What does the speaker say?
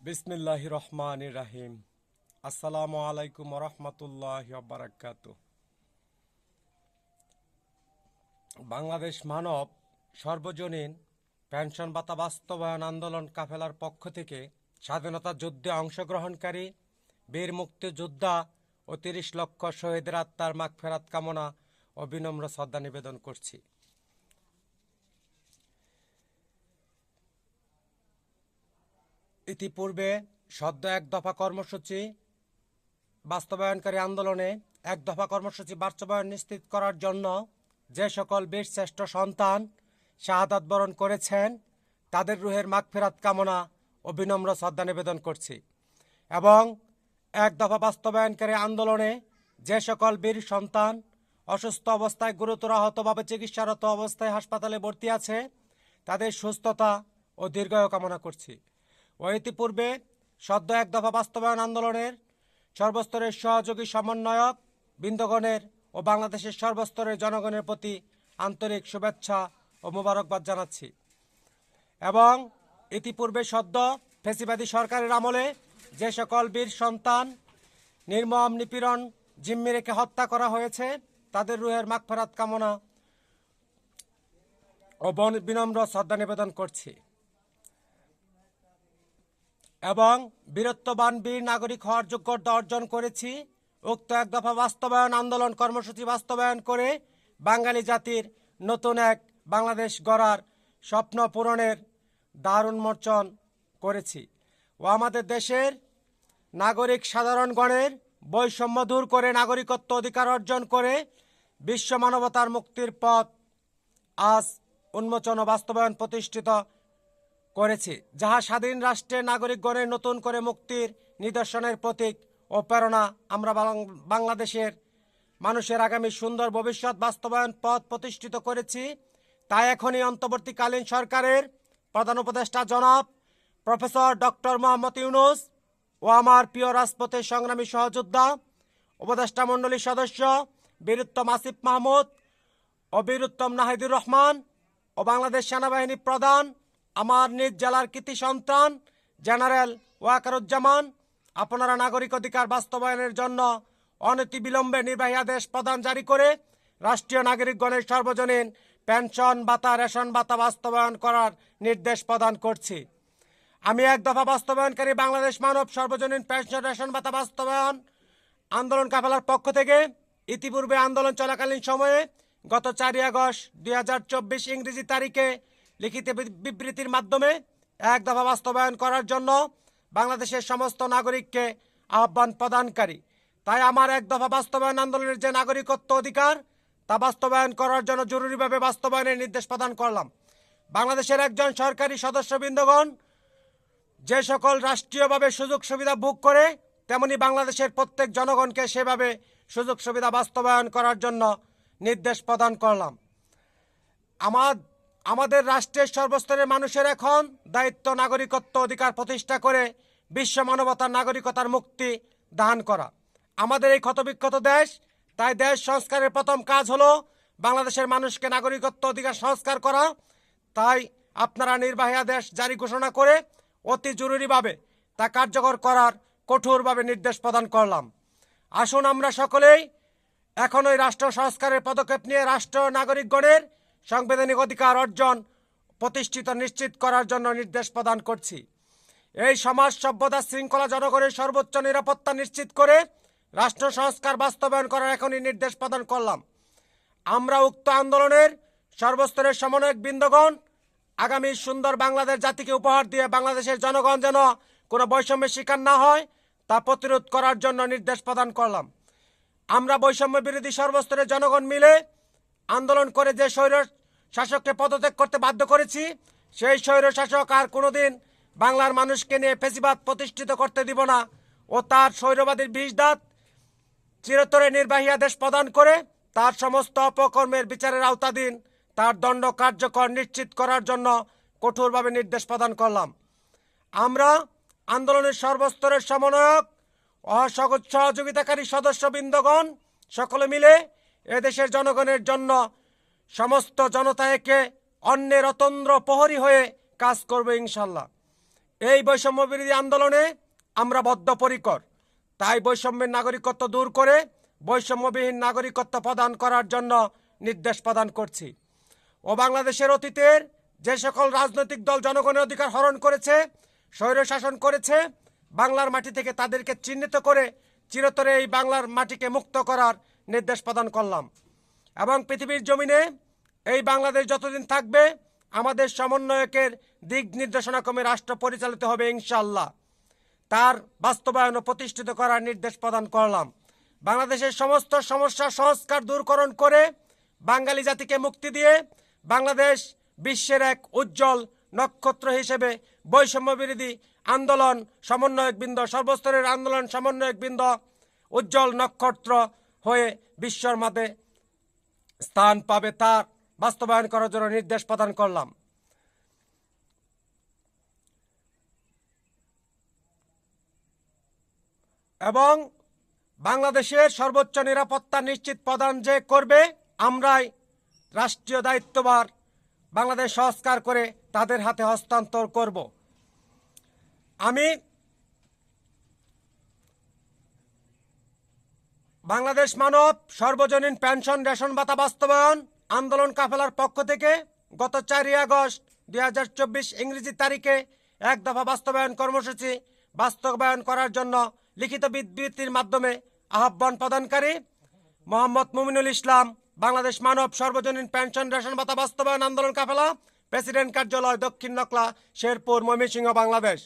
বিসমিল্লাহির রহমানির রাহিম। আসসালামু আলাইকুম রহমতুল্লাহি বারাকাতু। বাংলাদেশ মানব সর্বজনীন পেনশন ভাতা বাস্তবায়ন আন্দোলন কাফেলার পক্ষ থেকে স্বাধীনতা যুদ্ধে অংশগ্রহণকারী বীর মুক্তিযোদ্ধা ও ৩০ লক্ষ শহীদের আত্মার মাগফিরাত কামনা ও বিনম্র শ্রদ্ধা নিবেদন করছি। ইতিপূর্বে সদ্য এক দফা কর্মসূচি বাস্তবায়নকারী আন্দোলনে এক দফা কর্মসূচি বাস্তবায়ন নিশ্চিত করার জন্য যে সকল বীর শ্রেষ্ঠ সন্তান শাহাদাত বরণ করেছেন তাদের রুহের মাগফিরাত কামনা ও বিনম্র শ্রদ্ধা নিবেদন করছি। এবং এক দফা বাস্তবায়নকারী আন্দোলনে যে সকল বীর সন্তান অসুস্থ অবস্থায় গুরুতর আহতভাবে চিকিৎসারত অবস্থায় হাসপাতালে ভর্তি আছে তাদের সুস্থতা ও দীর্ঘায়ু কামনা করছি। ও ইতিপূর্বে সদ্য এক দফা বাস্তবায়ন আন্দোলনের সর্বস্তরের সহযোগী সমন্বয়ক বৃন্দগণের ও বাংলাদেশের সর্বস্তরের জনগণের প্রতি আন্তরিক শুভেচ্ছা ও মোবারকবাদ জানাচ্ছি। এবং ইতিপূর্বে সদ্য ফ্যাসিবাদী সরকারের আমলে যে সকল বীর সন্তান নির্মম নিপীড়ন জিম্মি রেখে হত্যা করা হয়েছে তাদের রুহের মাগফিরাত কামনা ও বিনম্র শ্রদ্ধা নিবেদন করছি। এবং বীরত্ববান বীর নাগরিক হওয়ার যোগ্যতা অর্জন করেছি। উক্ত এক দফা বাস্তবায়ন আন্দোলন কর্মসূচি বাস্তবায়ন করে বাঙালি জাতির নতুন এক বাংলাদেশ গড়ার স্বপ্ন পূরণের দ্বার উন্মোচন করেছি ও আমাদের দেশের নাগরিক সাধারণগণের বৈষম্য দূর করে নাগরিকত্ব অধিকার অর্জন করে বিশ্ব মানবতার মুক্তির পথ আজ উন্মোচন ও বাস্তবায়ন প্রতিষ্ঠিত করেছি, যাহা স্বাধীন রাষ্ট্রের নাগরিকগণের নতুন করে মুক্তির নিদর্শনের প্রতীক ও প্রেরণা। আমরা বাংলাদেশের মানুষের আগামী সুন্দর ভবিষ্যৎ বাস্তবায়ন পথ প্রতিষ্ঠিত করেছি। তাই এখনই অন্তর্বর্তীকালীন সরকারের প্রধান উপদেষ্টা জনাব প্রফেসর ডক্টর মোহাম্মদ ইউনূস ও আমার প্রিয় রাজপথের সংগ্রামী সহযোদ্ধা উপদেষ্টা মণ্ডলীর সদস্য বীরুত্তম আসিফ মাহমুদ ও বীরুত্তম নাহিদুর রহমান ও বাংলাদেশ সেনাবাহিনী প্রধান আমার নিজ জেলার কৃতি সন্তান জেনারেল ওয়াকারুজ্জামান আপনারা নাগরিক অধিকার বাস্তবায়নের জন্য অনতিবিলম্বে নির্বাহী আদেশ প্রদান জারি করে রাষ্ট্রীয় নাগরিকগণের সর্বজনীন পেনশন ভাতা রেশন ভাতা বাস্তবায়ন করার নির্দেশ প্রদান করছি। আমি এক দফা বাস্তবায়নকারী বাংলাদেশ মানব সর্বজনীন পেনশন রেশন ভাতা বাস্তবায়ন আন্দোলন কাফেলার পক্ষ থেকে ইতিপূর্বে আন্দোলন চলাকালীন সময়ে গত 4 আগস্ট 2024 ইংরেজি তারিখে লিখিত বিবৃতির মাধ্যমে এক দফা বাস্তবায়ন করার জন্য বাংলাদেশের সমস্ত নাগরিককে আহ্বান প্রদানকারী। তাই আমার এক দফা বাস্তবায়ন আন্দোলনের যে নাগরিকত্ব অধিকার তা বাস্তবায়ন করার জন্য জরুরিভাবে বাস্তবায়নের নির্দেশ প্রদান করলাম। বাংলাদেশের একজন সরকারি সদস্যবৃন্দগণ যে সকল রাষ্ট্রীয়ভাবে সুযোগ সুবিধা ভোগ করে তেমনি বাংলাদেশের প্রত্যেক জনগণকে সেভাবে সুযোগ সুবিধা বাস্তবায়ন করার জন্য নির্দেশ প্রদান করলাম। আমাদের রাষ্ট্রের সর্বস্তরের মানুষের এখন দায়িত্ব নাগরিকত্ব অধিকার প্রতিষ্ঠা করে বিশ্ব মানবতার নাগরিকতার মুক্তি দান করা। আমাদের এই ক্ষতবিক্ষত দেশ, তাই দেশ সংস্কারের প্রথম কাজ হলো বাংলাদেশের মানুষকে নাগরিকত্ব অধিকার সংস্কার করা। তাই আপনারা নির্বাহী আদেশ জারি ঘোষণা করে অতি জরুরিভাবে তা কার্যকর করার কঠোরভাবে নির্দেশ প্রদান করলাম। আসুন আমরা সকলেই এখন ওই রাষ্ট্র সংস্কারের পদক্ষেপ নিয়ে রাষ্ট্র নাগরিকগণের সাংবিধানিক অধিকার অর্জন প্রতিষ্ঠিত নিশ্চিত করার জন্য নির্দেশ প্রদান করছি। এই সমাজ সভ্যতা শৃঙ্খলা জনগণের সর্বোচ্চ নিরাপত্তা নিশ্চিত করে রাষ্ট্র সংস্কার বাস্তবায়ন করার এখনই নির্দেশ প্রদান করলাম। আমরা উক্ত আন্দোলনের সর্বস্তরের সমন্বয়ক বৃন্দগণ আগামী সুন্দর বাংলাদেশ জাতিকে উপহার দিয়ে বাংলাদেশের জনগণ যেন কোনো বৈষম্যের শিকার না হয় তা প্রতিরোধ করার জন্য নির্দেশ প্রদান করলাম। আমরা বৈষম্য বিরোধী সর্বস্তরের জনগণ মিলে আন্দোলন করে যে স্বৈর শাসককে পদত্যাগ করতে বাধ্য করেছি, সেই স্বৈর শাসক আর কোনোদিন বাংলার মানুষকে নিয়ে ফ্যাসিবাদ প্রতিষ্ঠিত করতে দিব না ও তার স্বৈরবাদীর বিষ দাঁত চিরতরে নির্বাহী আদেশ প্রদান করে তার সমস্ত অপকর্মের বিচারের আওতাধীন তার দণ্ড কার্যকর নিশ্চিত করার জন্য কঠোরভাবে নির্দেশ প্রদান করলাম। আমরা আন্দোলনের সর্বস্তরের সমন্বয়ক ও সহযোগিতাকারী সদস্যবৃন্দগণ সকলে মিলে এদেশের জনগণের জন্য সমস্ত জনতা একে অন্যের অতন্দ্র প্রহরী হয়ে কাজ করবে ইনশাল্লাহ। এই বৈষম্য বিরোধী আন্দোলনে আমরা বদ্ধপরিকর। তাই বৈষম্যের নাগরিকত্ব দূর করে বৈষম্যবিহীন নাগরিকত্ব প্রদান করার জন্য নির্দেশ প্রদান করছি। ও বাংলাদেশের অতীতের যে সকল রাজনৈতিক দল জনগণের অধিকার হরণ করেছে, স্বৈরশাসন করেছে, বাংলার মাটি থেকে তাদেরকে চিহ্নিত করে চিরতরে এই বাংলার মাটিকে মুক্ত করার নির্দেশ প্রদান করলাম। এবং পৃথিবীর জমিনে এই বাংলাদেশ যতদিন থাকবে আমাদের সমন্বয়কের দিক নির্দেশনা ক্রমে রাষ্ট্র পরিচালিত হবে ইনশাআল্লাহ। তার বাস্তবায়ন ও প্রতিষ্ঠিত করার নির্দেশ প্রদান করলাম। বাংলাদেশের সমস্ত সমস্যা সংস্কার দূরকরণ করে বাঙালি জাতিকে মুক্তি দিয়ে বাংলাদেশ বিশ্বের এক উজ্জ্বল নক্ষত্র হিসেবে বৈষম্য বিরোধী আন্দোলন সমন্বয়কবৃন্দ, সর্বস্তরের আন্দোলন সমন্বয়কবৃন্দ উজ্জ্বল নক্ষত্র হয়ে বিশ্বর মাঝে স্থান পাবে, তার বাস্তবায়ন করার জন্য নির্দেশ প্রদান করলাম। এবং বাংলাদেশের সর্বোচ্চ নিরাপত্তা নিশ্চিত প্রদান যে করবে, আমরাই রাষ্ট্রীয় দায়িত্বভার বাংলাদেশ সংস্কার করে তাদের হাতে হস্তান্তর করব। আমি বাংলাদেশ মানব সর্বজনীন পেনশন রেশন ভাতা বাস্তবায়ন আন্দোলন কাফেলার পক্ষ থেকে গত 4 আগস্ট 2024 ইংরেজি তারিখে এক দফা বাস্তবায়ন কর্মসূচি বাস্তবায়ন করার জন্য লিখিত বিবৃতির মাধ্যমে আহ্বান প্রদানকারী মোহাম্মদ মুমিনুল ইসলাম, বাংলাদেশ মানব সর্বজনীন পেনশন রেশন ভাতা বাস্তবায়ন আন্দোলন কাফেলা, প্রেসিডেন্ট কার্যালয়, দক্ষিণ নকলা, শেরপুর, ময়মনসিংহ, বাংলাদেশ।